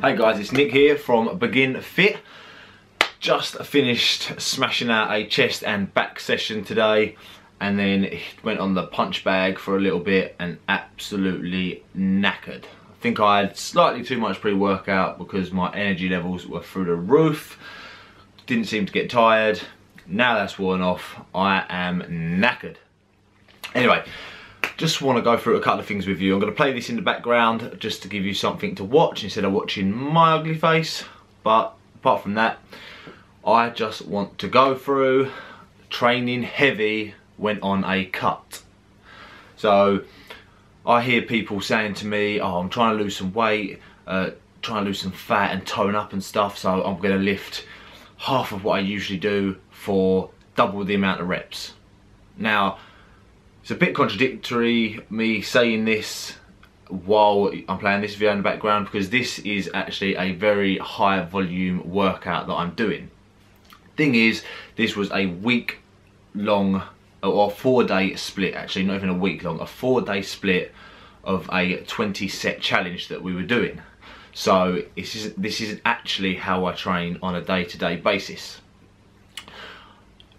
Hey guys, it's Nick here from Begin Fit. Just finished smashing out a chest and back session today, and then went on the punch bag for a little bit and absolutely knackered. I think I had slightly too much pre-workout because my energy levels were through the roof. Didn't seem to get tired. Now that's worn off, I am knackered. Anyway, just want to go through a couple of things with you. I'm going to play this in the background just to give you something to watch instead of watching my ugly face. But apart from that, I just want to go through training heavy when on a cut. So I hear people saying to me, oh, I'm trying to lose some weight, trying to lose some fat and tone up and stuff, so I'm going to lift half of what I usually do for double the amount of reps. Now, it's a bit contradictory me saying this while I'm playing this video in the background, because this is actually a very high volume workout that I'm doing. Thing is, this was a week long or 4-day split, actually not even a week long, a 4-day split of a 20 set challenge that we were doing. So this isn't actually how I train on a day-to-day basis.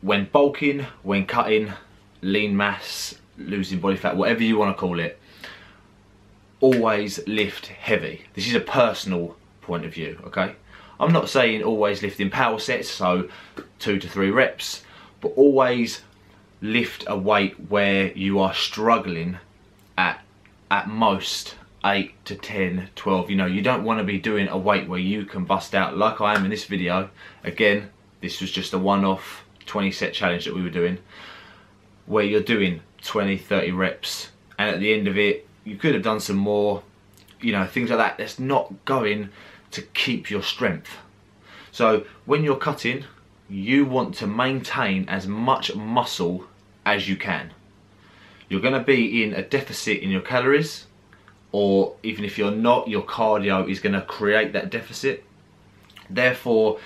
When bulking, when cutting, lean mass, losing body fat, whatever you want to call it, always lift heavy. This is a personal point of view, okay? I'm not saying always lift in power sets, so 2 to 3 reps, but always lift a weight where you are struggling at most 8 to 10, 12. You know, you don't want to be doing a weight where you can bust out like I am in this video. Again, this was just a one-off 20 set challenge that we were doing, where you're doing 20, 30 reps, and at the end of it, you could have done some more, you know, things like that. That's not going to keep your strength. So when you're cutting, you want to maintain as much muscle as you can. You're going to be in a deficit in your calories, or even if you're not, your cardio is going to create that deficit. Therefore,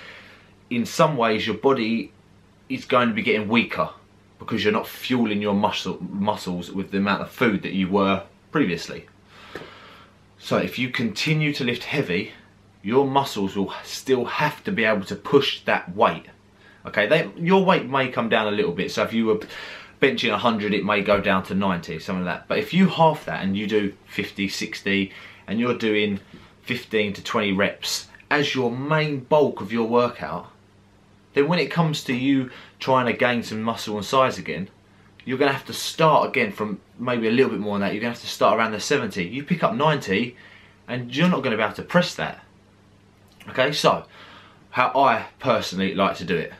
in some ways, your body is going to be getting weaker because you're not fueling your muscles with the amount of food that you were previously. So if you continue to lift heavy, your muscles will still have to be able to push that weight. Okay, your weight may come down a little bit. So if you were benching 100, it may go down to 90, something like that. But if you half that and you do 50, 60, and you're doing 15 to 20 reps as your main bulk of your workout, then when it comes to you trying to gain some muscle and size again, you're going to have to start again from maybe a little bit more than that. You're going to have to start around the 70. You pick up 90 and you're not going to be able to press that. Okay, so how I personally like to do it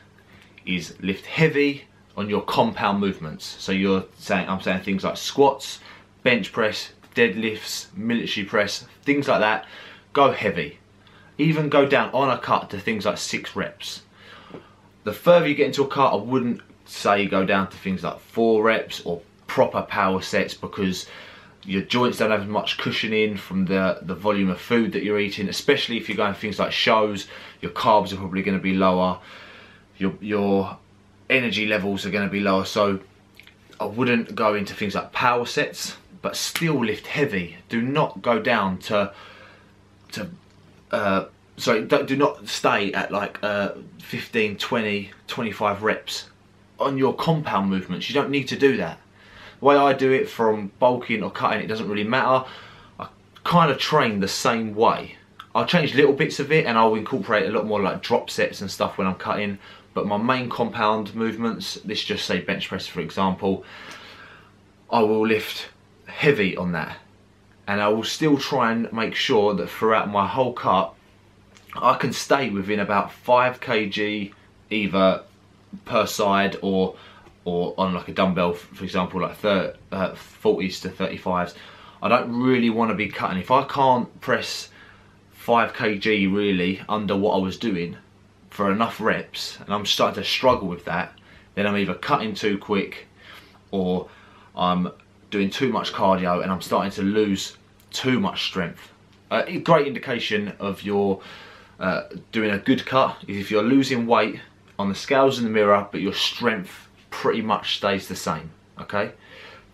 is lift heavy on your compound movements. So I'm saying things like squats, bench press, deadlifts, military press, things like that. Go heavy. Even go down on a cut to things like 6 reps. The further you get into a cut, I wouldn't say go down to things like 4 reps or proper power sets, because your joints don't have as much cushioning from the volume of food that you're eating, especially if you're going for things like shows. Your carbs are probably going to be lower, your energy levels are going to be lower. So I wouldn't go into things like power sets, but still lift heavy. Do not go down do not stay at like 15, 20, 25 reps on your compound movements. You don't need to do that. The way I do it from bulking or cutting, it doesn't really matter. I kind of train the same way. I'll change little bits of it and I'll incorporate a lot more like drop sets and stuff when I'm cutting. But my main compound movements, let's just say bench press for example, I will lift heavy on that. And I will still try and make sure that throughout my whole cut, I can stay within about 5 kg either per side or on like a dumbbell, for example, like 40s to 35s. I don't really want to be cutting. If I can't press 5 kg really under what I was doing for enough reps, and I'm starting to struggle with that, then I'm either cutting too quick or I'm doing too much cardio and I'm starting to lose too much strength. A great indication of your doing a good cut is if you're losing weight on the scales in the mirror but your strength pretty much stays the same, okay?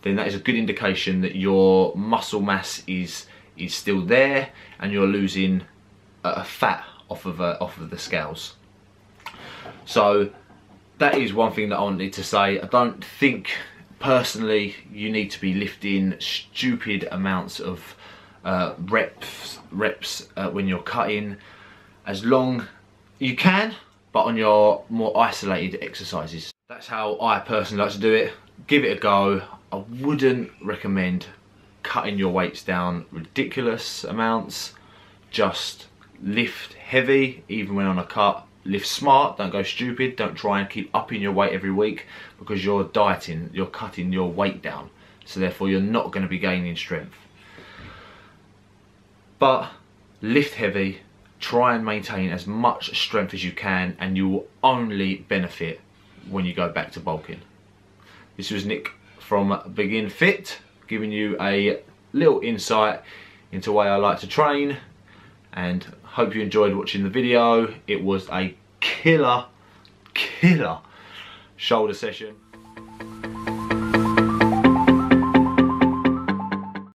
Then that is a good indication that your muscle mass is still there and you're losing fat off of the scales. So that is one thing that I wanted to say. I don't think personally you need to be lifting stupid amounts of reps when you're cutting, as long you can, but on your more isolated exercises. That's how I personally like to do it. Give it a go. I wouldn't recommend cutting your weights down ridiculous amounts. Just lift heavy even when on a cut. Lift smart, don't go stupid. Don't try and keep upping your weight every week, because you're dieting, you're cutting your weight down, so therefore you're not going to be gaining strength. But lift heavy, try and maintain as much strength as you can, and you will only benefit when you go back to bulking. This was Nick from Begin Fit, giving you a little insight into the way I like to train, and hope you enjoyed watching the video. It was a killer shoulder session.